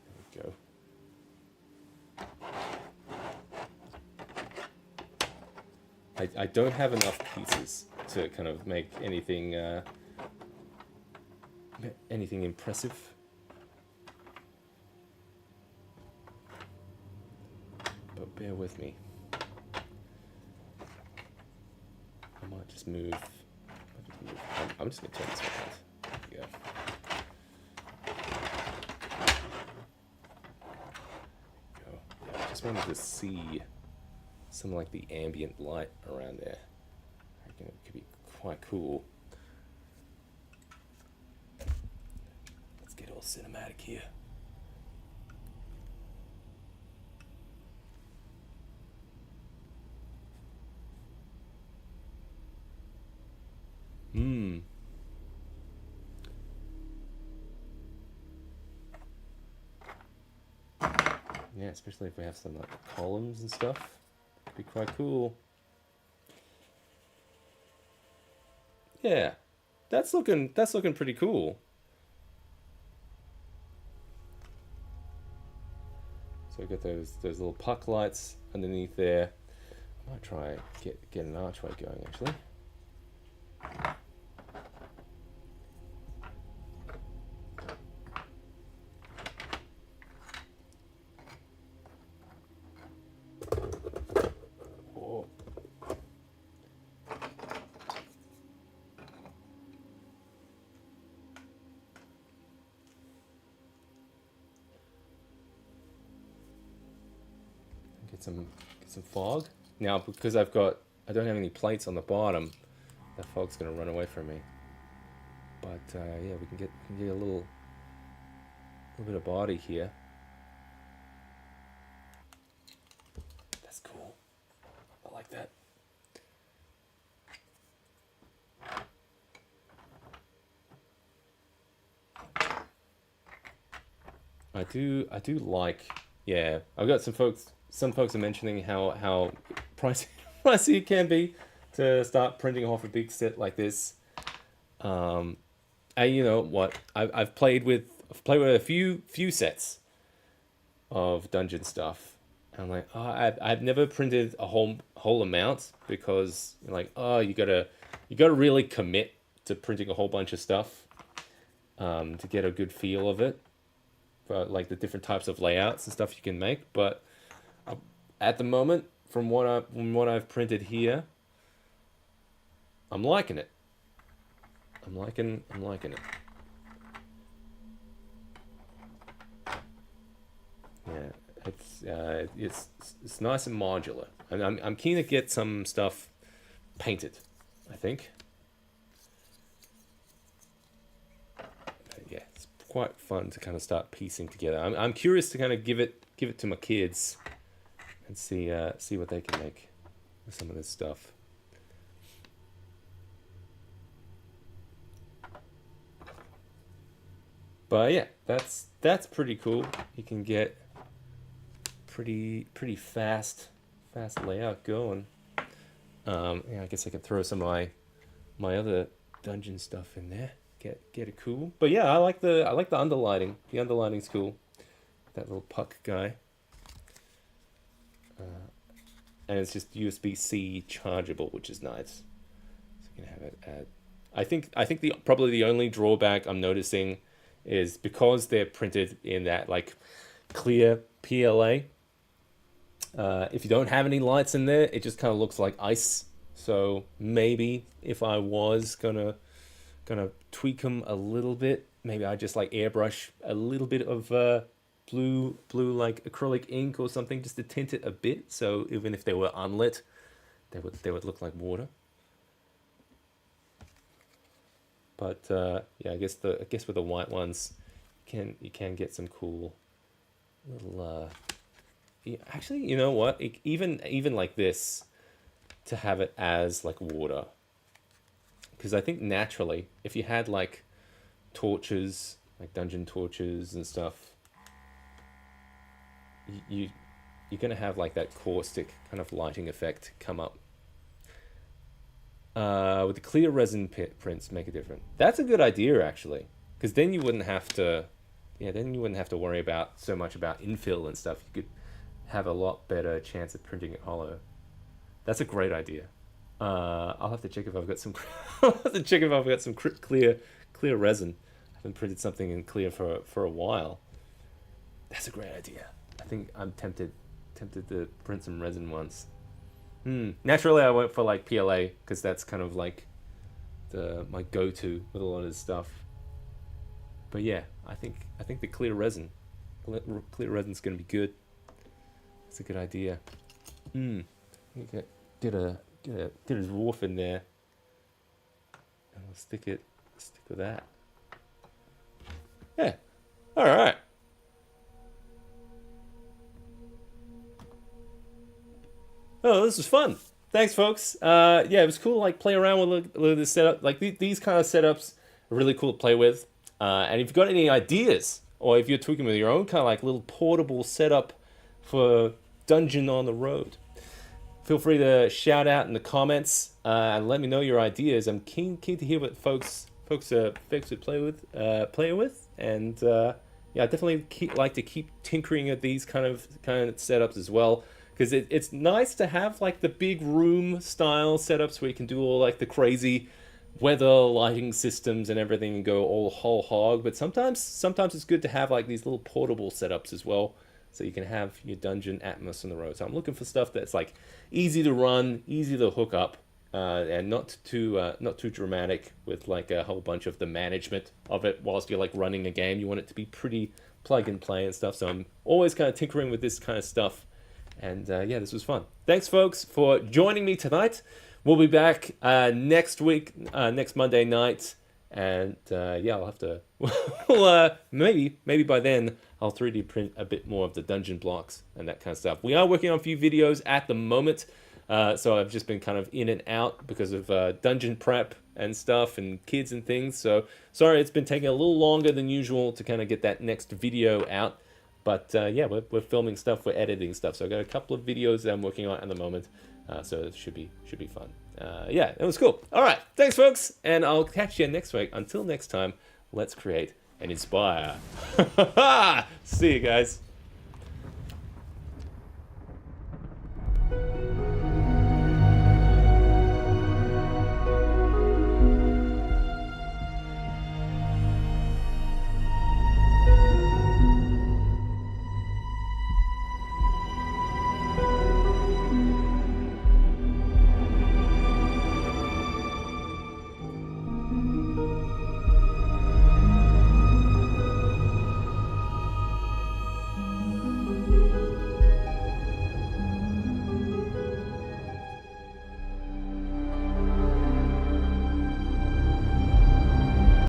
There we go. I don't have enough pieces to kind of make anything impressive. But bear with me. I might just move. I'm just gonna turn this around. There we go. Yeah, I just wanted to see some like the ambient light around there. I reckon it could be quite cool. Let's get all cinematic here. Yeah, especially if we have some like columns and stuff. Could be quite cool. Yeah, that's looking pretty cool. So we've got those little puck lights underneath there. I might try get an archway going actually. Get some fog. Now because I don't have any plates on the bottom, that fog's gonna run away from me. But yeah, we can get a little bit of body here. That's cool. I like that. I do like. Yeah, I've got some folks. Some folks are mentioning how pricey it can be to start printing off a big set like this. And you know what? I've played with a few sets of dungeon stuff. And I'm like, oh, I've never printed a whole amount because like, oh, you gotta really commit to printing a whole bunch of stuff to get a good feel of it. For like the different types of layouts and stuff you can make, but at the moment, from what I've printed here, I'm liking it. I'm liking it. Yeah, it's nice and modular, and I'm keen to get some stuff painted. I think. Yeah, it's quite fun to kind of start piecing together. I'm curious to kind of give it to my kids and see what they can make with some of this stuff. But yeah, that's pretty cool. You can get pretty fast layout going. Yeah, I guess I could throw some of my other dungeon stuff in there. Get it cool. But yeah, I like the underlighting. The underlighting's cool. That little puck guy. And it's just USB-C chargeable, which is nice. So you can have it at. I think probably the only drawback I'm noticing is because they're printed in that like clear PLA. If you don't have any lights in there, it just kind of looks like ice. So maybe if I was gonna tweak them a little bit, maybe I just like airbrush a little bit of blue like acrylic ink or something just to tint it a bit. So even if they were unlit, they would look like water. But yeah, I guess with the white ones, you can get some cool little. Yeah, actually, you know what? Even like this, to have it as like water, because I think naturally, if you had like torches, like dungeon torches and stuff, you're gonna have like that caustic kind of lighting effect come up. With the clear resin prints make a difference. That's a good idea actually, because then you wouldn't have to, worry about so much about infill and stuff. You could have a lot better chance of printing it hollow. That's a great idea. I'll have to check if I've got some. I'll have to check if I've got some clear resin. I haven't printed something in clear for a while. That's a great idea. I think I'm tempted to print some resin once. Naturally, I went for like PLA because that's kind of like my go-to with a lot of this stuff. But yeah, I think the clear resin's gonna be good. It's a good idea. I think I did a dwarf in there, and we'll stick with that. Yeah. All right. Oh, this was fun. Thanks, folks. Yeah, it was cool. Like play around with this setup. Like these kind of setups are really cool to play with. And if you've got any ideas, or if you're tweaking with your own kind of like little portable setup for Dungeon on the Road, feel free to shout out in the comments and let me know your ideas. I'm keen to hear what folks would play with, and yeah, I definitely like to keep tinkering at these kind of setups as well, because it's nice to have like the big room style setups where you can do all like the crazy weather lighting systems and everything and go all whole hog. But sometimes it's good to have like these little portable setups as well, so you can have your dungeon Atmos on the road. So I'm looking for stuff that's like easy to run, easy to hook up, and not too dramatic with like a whole bunch of the management of it whilst you're like running a game. You want it to be pretty plug and play and stuff. So I'm always kind of tinkering with this kind of stuff. And yeah, this was fun. Thanks, folks, for joining me tonight. We'll be back next week, next Monday night. And yeah, I'll have to. Well, maybe by then I'll 3D print a bit more of the dungeon blocks and that kind of stuff. We are working on a few videos at the moment, so I've just been kind of in and out because of dungeon prep and stuff and kids and things. So sorry, it's been taking a little longer than usual to kind of get that next video out. But yeah, we're filming stuff, we're editing stuff. So I've got a couple of videos that I'm working on at the moment. So it should be fun. Yeah, it was cool. All right, thanks, folks, and I'll catch you next week. Until next time, let's create and inspire. See you guys.